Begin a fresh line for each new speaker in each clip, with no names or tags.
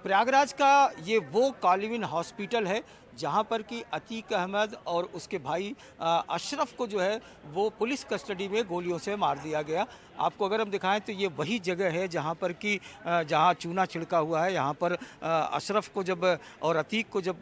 प्रयागराज का ये वो कॉलिविन हॉस्पिटल है जहाँ पर कि अतीक अहमद और उसके भाई अशरफ को जो है वो पुलिस कस्टडी में गोलियों से मार दिया गया। आपको अगर हम दिखाएं तो ये वही जगह है जहाँ पर कि जहाँ चूना छिड़का हुआ है। यहाँ पर अशरफ को जब और अतीक को जब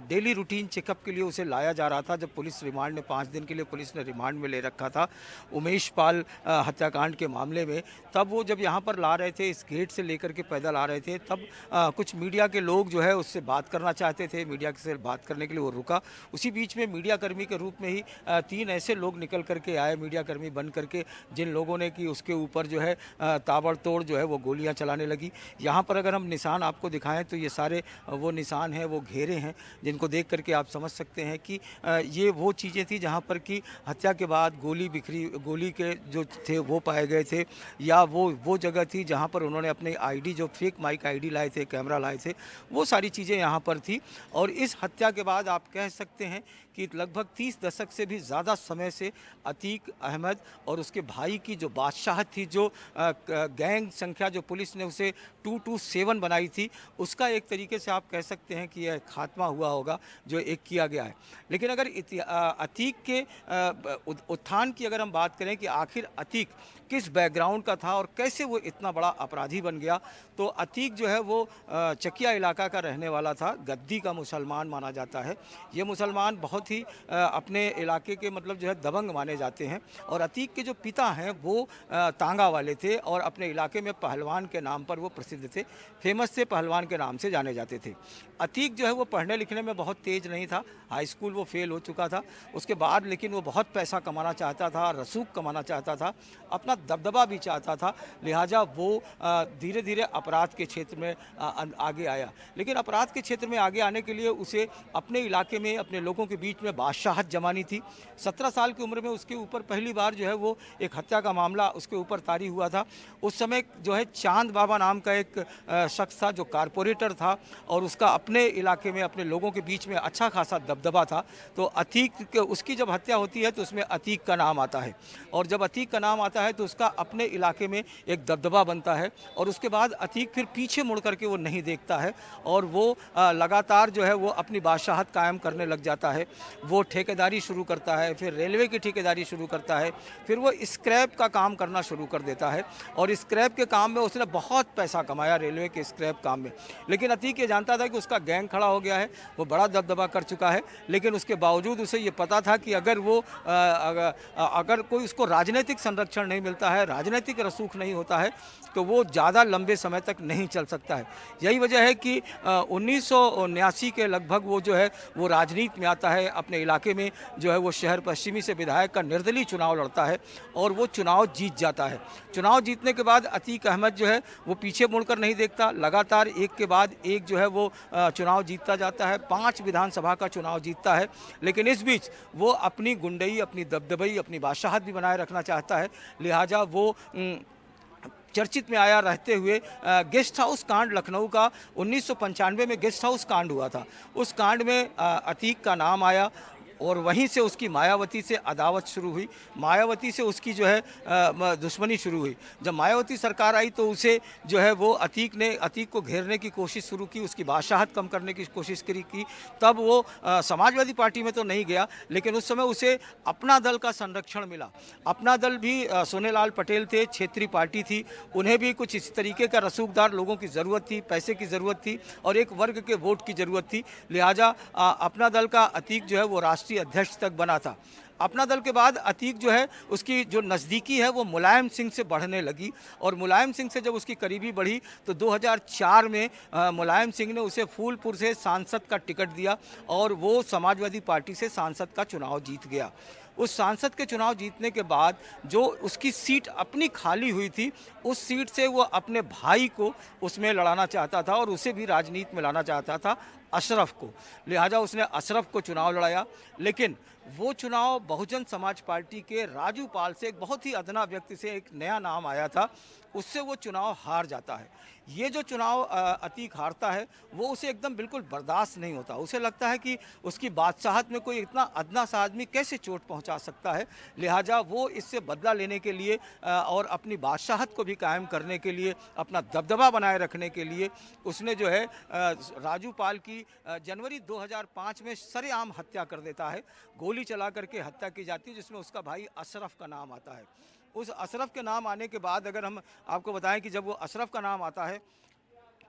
डेली रूटीन चेकअप के लिए उसे लाया जा रहा था, जब पुलिस रिमांड में 5 दिन के लिए पुलिस ने रिमांड में ले रखा था उमेश पाल हत्याकांड के मामले में, तब वो जब यहाँ पर ला रहे थे, इस गेट से लेकर के पैदल आ रहे थे, तब कुछ मीडिया के लोग जो है उससे बात करना चाहते थे। मीडिया से बात करने के लिए वो रुका। उसी बीच में मीडिया कर्मी के रूप में ही 3 ऐसे लोग निकल करके आए, मीडिया कर्मी बन करके, जिन लोगों ने कि उसके ऊपर जो है ताबड़तोड़ जो है वो गोलियां चलाने लगी। यहाँ पर अगर हम निशान आपको दिखाएं तो ये सारे वो निशान हैं, वो घेरे हैं, जिनको देख करके आप समझ सकते हैं कि ये वो चीज़ें थी जहाँ पर कि हत्या के बाद गोली के जो थे वो पाए गए थे, या वो जगह थी जहाँ पर उन्होंने अपने आईडी, जो फेक माइक आईडी लाए थे, कैमरा लाए थे, वो सारी चीज़ें यहाँ पर थी। और इस हत्या के बाद आप कह सकते हैं कि लगभग 30 दशक से भी ज़्यादा समय से अतीक अहमद और उसके भाई की जो बादशाहत थी, जो गैंग संख्या जो पुलिस ने उसे 227 बनाई थी, उसका एक तरीके से आप कह सकते हैं कि यह खात्मा हुआ होगा जो एक किया गया है। लेकिन अगर अतीक के उत्थान की अगर हम बात करें कि आखिर अतीक किस बैकग्राउंड का था और कैसे वो इतना बड़ा अपराधी बन गया, तो अतीक जो है वो चकिया इलाका का रहने वाला था, गद्दी का मुसलमान माना जाता है। ये मुसलमान बहुत ही अपने इलाके के मतलब जो है दबंग माने जाते हैं। और अतीक के जो पिता हैं वो तांगा वाले थे और अपने इलाके में पहलवान के नाम पर वो प्रसिद्ध थे, फेमस से पहलवान के नाम से जाने जाते थे। अतीक जो है वो पढ़ने लिखने में बहुत तेज़ नहीं था, हाई स्कूल वो फेल हो चुका था। उसके बाद लेकिन वो बहुत पैसा कमाना चाहता था, रसूख कमाना चाहता था, अपना दबदबा भी चाहता था, लिहाजा वो धीरे धीरे अपराध के क्षेत्र में आगे आया। लेकिन अपराध के क्षेत्र में आगे आने के लिए उसे अपने इलाके में, अपने लोगों के बीच में बादशाहत जमानी थी। 17 साल की उम्र में उसके ऊपर पहली बार जो है वो एक हत्या का मामला उसके ऊपर तारी हुआ था। उस समय जो है चांद बाबा नाम का एक शख्स था जो कारपोरेटर था और उसका अपने इलाके में, अपने लोगों के बीच में अच्छा खासा दबदबा था। तो अतीक, उसकी जब हत्या होती है तो उसमें अतीक का नाम आता है, और जब अतीक का नाम आता है तो उसका अपने इलाके में एक दबदबा बनता है। और उसके बाद अतीक फिर पीछे मुड़ करके वो नहीं देखता है और वो लगातार जो है वो अपनी बादशाहत कायम करने लग जाता है। वो ठेकेदारी शुरू करता है, फिर रेलवे की ठेकेदारी शुरू करता है, फिर वो स्क्रैप का काम करना शुरू कर देता है। और स्क्रैप के काम में उसने बहुत पैसा कमाया, रेलवे के स्क्रैप काम में। लेकिन अतीक ये जानता था कि उसका गैंग खड़ा हो गया है, वो बड़ा दबदबा कर चुका है, लेकिन उसके बावजूद उसे ये पता था कि अगर कोई उसको राजनीतिक संरक्षण नहीं मिलता है, राजनीतिक रसूख नहीं होता है, तो वो ज़्यादा लंबे समय तक नहीं चल सकता है। यही वजह है कि 1979 के लगभग वो जो है वो राजनीति में आता है। अपने इलाके में जो है वो शहर पश्चिमी से विधायक का निर्दलीय चुनाव लड़ता है और वो चुनाव जीत जाता है। चुनाव जीतने के बाद अतीक अहमद जो है वो पीछे मुड़कर नहीं देखता, लगातार एक के बाद एक जो है वो चुनाव जीतता जाता है, 5 विधानसभा का चुनाव जीतता है। लेकिन इस बीच वो अपनी गुंडई, अपनी दबदबई, अपनी बादशाहत भी बनाए रखना चाहता है, लिहाजा वो चर्चित में आया रहते हुए गेस्ट हाउस कांड, लखनऊ का 1995 में गेस्ट हाउस कांड हुआ था। उस कांड में अतीक का नाम आया और वहीं से उसकी मायावती से अदावत शुरू हुई, मायावती से उसकी जो है दुश्मनी शुरू हुई। जब मायावती सरकार आई तो उसे जो है वो अतीक को घेरने की कोशिश शुरू की, उसकी बादशाहत कम करने की कोशिश की। तब वो समाजवादी पार्टी में तो नहीं गया, लेकिन उस समय उसे अपना दल का संरक्षण मिला। अपना दल भी सोनेलाल पटेल थे, क्षेत्रीय पार्टी थी, उन्हें भी कुछ इस तरीके का रसूखदार लोगों की ज़रूरत थी, पैसे की ज़रूरत थी और एक वर्ग के वोट की ज़रूरत थी। लिहाजा अपना दल का अतीक जो है वो राष्ट्रीय अध्यक्ष तक बना था। अपना दल के बाद अतीक जो है उसकी जो नज़दीकी है वो मुलायम सिंह से बढ़ने लगी, और मुलायम सिंह से जब उसकी करीबी बढ़ी तो 2004 में मुलायम सिंह ने उसे फूलपुर से सांसद का टिकट दिया और वो समाजवादी पार्टी से सांसद का चुनाव जीत गया। उस सांसद के चुनाव जीतने के बाद जो उसकी सीट अपनी खाली हुई थी, उस सीट से वो अपने भाई को उसमें लड़ाना चाहता था और उसे भी राजनीति में लाना चाहता था, अशरफ को। लिहाजा उसने अशरफ को चुनाव लड़ाया, लेकिन वो चुनाव बहुजन समाज पार्टी के राजू पाल से, एक बहुत ही अदना व्यक्ति से एक नया नाम आया था, उससे वो चुनाव हार जाता है। ये जो चुनाव अतीक हारता है वो उसे एकदम बिल्कुल बर्दाश्त नहीं होता। उसे लगता है कि उसकी बादशाहत में कोई इतना अदना सा आदमी कैसे चोट पहुंचा सकता है। लिहाजा वो इससे बदला लेने के लिए और अपनी बादशाहत को भी कायम करने के लिए, अपना दबदबा बनाए रखने के लिए उसने जो है राजू पाल की जनवरी 2005 में सरेआम हत्या कर देता है। गोली चला करके हत्या की जाती है, जिसमें उसका भाई अशरफ का नाम आता है। उस अशरफ के नाम आने के बाद अगर हम आपको बताएं कि जब वो अशरफ का नाम आता है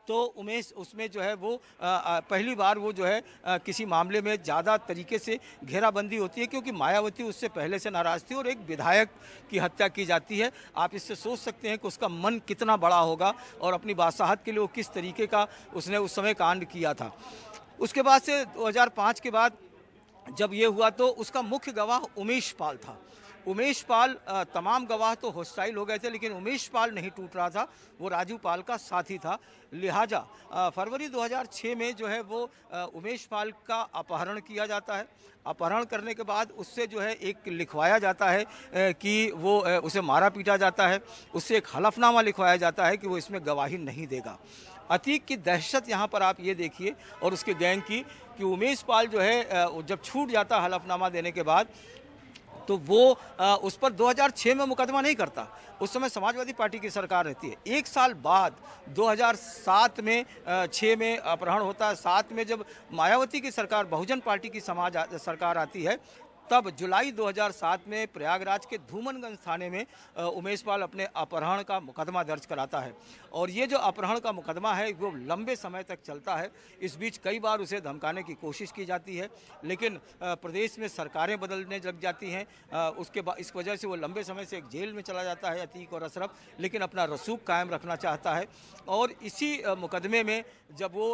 तो उमेश उसमें जो है वो पहली बार वो जो है किसी मामले में ज़्यादा तरीके से घेराबंदी होती है, क्योंकि मायावती उससे पहले से नाराज़ थी और एक विधायक की हत्या की जाती है। आप इससे सोच सकते हैं कि उसका मन कितना बड़ा होगा और अपनी बादशाहत के लिए वो किस तरीके का उसने उस समय कांड किया था। उसके बाद से 2005 के बाद जब ये हुआ तो उसका मुख्य गवाह उमेश पाल था। उमेश पाल तमाम गवाह तो हॉस्टाइल हो गए थे, लेकिन उमेश पाल नहीं टूट रहा था, वो राजू पाल का साथी था। लिहाजा फरवरी 2006 में जो है वो उमेश पाल का अपहरण किया जाता है। अपहरण करने के बाद उससे जो है एक लिखवाया जाता है कि वो उसे मारा पीटा जाता है। उससे एक हलफनामा लिखवाया जाता है कि वो इसमें गवाही नहीं देगा। अतीक की दहशत यहाँ पर आप ये देखिए और उसके गैंग की, कि उमेश पाल जो है जब छूट जाता हलफनामा देने के बाद तो वो उस पर 2006 में मुकदमा नहीं करता। उस समय समाजवादी पार्टी की सरकार रहती है। एक साल बाद 2007 में 6 में अपहरण होता है। 7 में जब मायावती की सरकार, बहुजन पार्टी की सरकार आती है, तब जुलाई 2007 में प्रयागराज के धूमनगंज थाने में उमेश पाल अपने अपहरण का मुकदमा दर्ज कराता है। और ये जो अपहरण का मुकदमा है वो लंबे समय तक चलता है। इस बीच कई बार उसे धमकाने की कोशिश की जाती है, लेकिन प्रदेश में सरकारें बदलने लग जाती हैं। उसके बाद इस वजह से वो लंबे समय से एक जेल में चला जाता है अतीक और अशरफ, लेकिन अपना रसूख कायम रखना चाहता है। और इसी मुकदमे में जब वो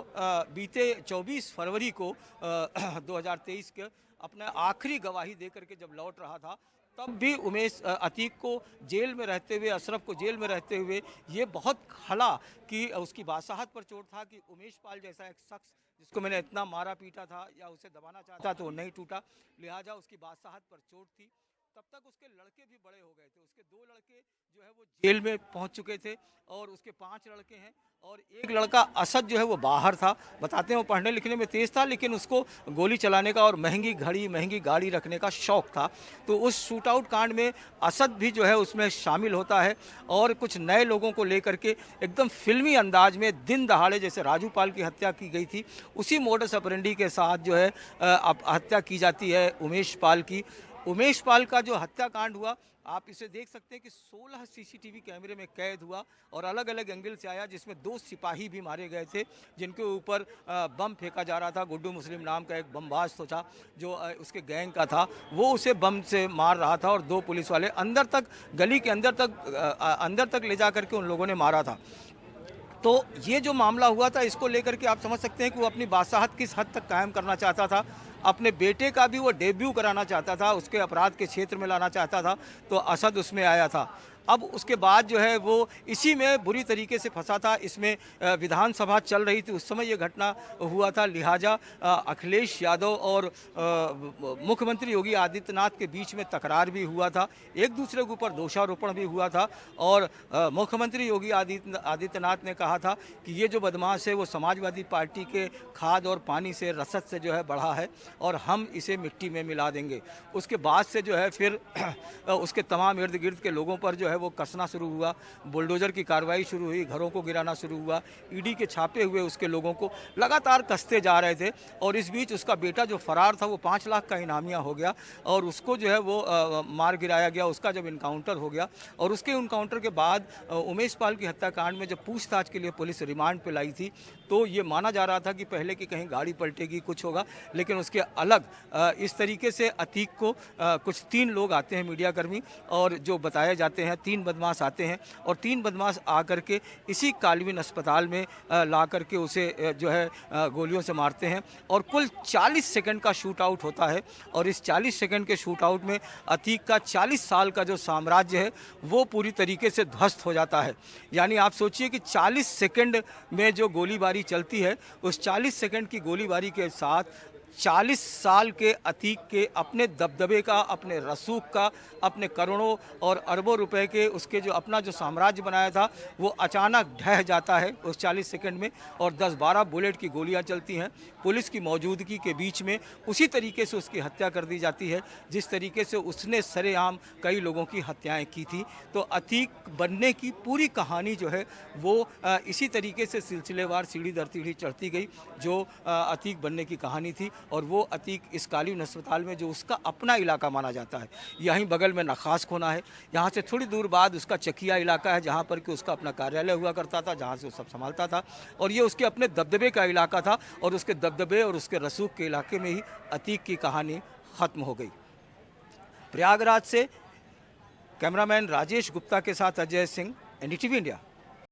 बीते 24 फरवरी को 2023 के अपना आखिरी गवाही देकर के जब लौट रहा था, तब भी उमेश अतीक को जेल में रहते हुए, अशरफ को जेल में रहते हुए ये बहुत खला कि उसकी बादशाहत पर चोट था कि उमेश पाल जैसा एक शख्स जिसको मैंने इतना मारा पीटा था या उसे दबाना चाहता तो वो नहीं टूटा। लिहाजा उसकी बादशाहत पर चोट थी। तब तक उसके लड़के भी बड़े हो गए थे। उसके 2 लड़के जो है वो जेल में पहुंच चुके थे और उसके 5 लड़के हैं और एक लड़का असद जो है वो बाहर था। बताते हैं वो पढ़ने लिखने में तेज़ था, लेकिन उसको गोली चलाने का और महंगी घड़ी, महंगी गाड़ी रखने का शौक़ था। तो उस शूट आउट कांड में असद भी जो है उसमें शामिल होता है और कुछ नए लोगों को लेकर के एकदम फिल्मी अंदाज में दिन दहाड़े, जैसे राजू पाल की हत्या की गई थी उसी मोडस ऑपरेंडी के साथ जो है हत्या की जाती है उमेश पाल की। उमेश पाल का जो हत्याकांड हुआ, आप इसे देख सकते हैं कि 16 सीसीटीवी कैमरे में कैद हुआ और अलग अलग एंगल से आया, जिसमें 2 सिपाही भी मारे गए थे जिनके ऊपर बम फेंका जा रहा था। गुड्डू मुस्लिम नाम का एक बमबाज तो था जो उसके गैंग का था, वो उसे बम से मार रहा था और 2 पुलिस वाले अंदर तक, गली के अंदर तक ले जा करके उन लोगों ने मारा था। तो ये जो मामला हुआ था, इसको लेकर के आप समझ सकते हैं कि वो अपनी बादशाहत किस हद तक कायम करना चाहता था। अपने बेटे का भी वो डेब्यू कराना चाहता था, उसके अपराध के क्षेत्र में लाना चाहता था, तो असद उसमें आया था। अब उसके बाद जो है वो इसी में बुरी तरीके से फंसा था। इसमें विधानसभा चल रही थी, उस समय ये घटना हुआ था। लिहाजा अखिलेश यादव और मुख्यमंत्री योगी आदित्यनाथ के बीच में तकरार भी हुआ था, एक दूसरे के ऊपर दोषारोपण भी हुआ था। और मुख्यमंत्री योगी आदित्यनाथ ने कहा था कि ये जो बदमाश है वो समाजवादी पार्टी के खाद और पानी से, रसद से जो है बढ़ा है और हम इसे मिट्टी में मिला देंगे। उसके बाद से जो है फिर उसके तमाम इर्द गिर्द के लोगों पर जो है वो कसना शुरू हुआ, बुलडोजर की कार्रवाई शुरू हुई, घरों को गिराना शुरू हुआ, ईडी के छापे हुए उसके लोगों को लगातार कसते जा रहे थे। और इस बीच उसका बेटा जो फरार था वो 5 लाख का इनामिया हो गया और उसको जो है वो मार गिराया गया। उसका जब इनकाउंटर हो गया और उसके इनकाउंटर के बाद उमेश पाल की हत्याकांड में जब पूछताछ के लिए पुलिस रिमांड पे लाई थी, तो ये माना जा रहा था कि पहले कि कहीं गाड़ी पलटेगी, कुछ होगा, लेकिन उसके अलग इस तरीके से अतीक को कुछ 3 लोग आते हैं मीडियाकर्मी और जो बताए जाते हैं 3 बदमाश आते हैं और 3 बदमाश आकर के इसी कालविन अस्पताल में ला करके उसे जो है गोलियों से मारते हैं और कुल 40 सेकंड का शूट आउट होता है। और इस 40 सेकंड के शूट आउट में अतीक का 40 साल का जो साम्राज्य है वो पूरी तरीके से ध्वस्त हो जाता है। यानी आप सोचिए कि 40 सेकंड में जो गोलीबारी चलती है, उस 40 सेकंड की गोलीबारी के साथ 40 साल के अतीक के अपने दबदबे का, अपने रसूख का, अपने करोड़ों और अरबों रुपए के उसके जो अपना जो साम्राज्य बनाया था वो अचानक ढह जाता है उस 40 सेकंड में, और 10-12 बुलेट की गोलियां चलती हैं। पुलिस की मौजूदगी के बीच में उसी तरीके से उसकी हत्या कर दी जाती है जिस तरीके से उसने सरेआम कई लोगों की हत्याएं की थी। तो अतीक बनने की पूरी कहानी जो है वो इसी तरीके से सिलसिलेवार सीढ़ी दर सीढ़ी चढ़ती गई जो अतीक बनने की कहानी थी। और वो अतीक इस कालीन अस्पताल में जो उसका अपना इलाका माना जाता है, यहीं बगल में नखास खोना है, यहाँ से थोड़ी दूर बाद उसका चकिया इलाका है जहाँ पर कि उसका अपना कार्यालय हुआ करता था, जहाँ से वो सब संभालता था, और ये उसके अपने दबदबे का इलाका था, और उसके दबदबे और उसके रसूख के इलाके में ही अतीक की कहानी ख़त्म हो गई। प्रयागराज से कैमरामैन राजेश गुप्ता के साथ अजय सिंह, एनडीटीवी इंडिया।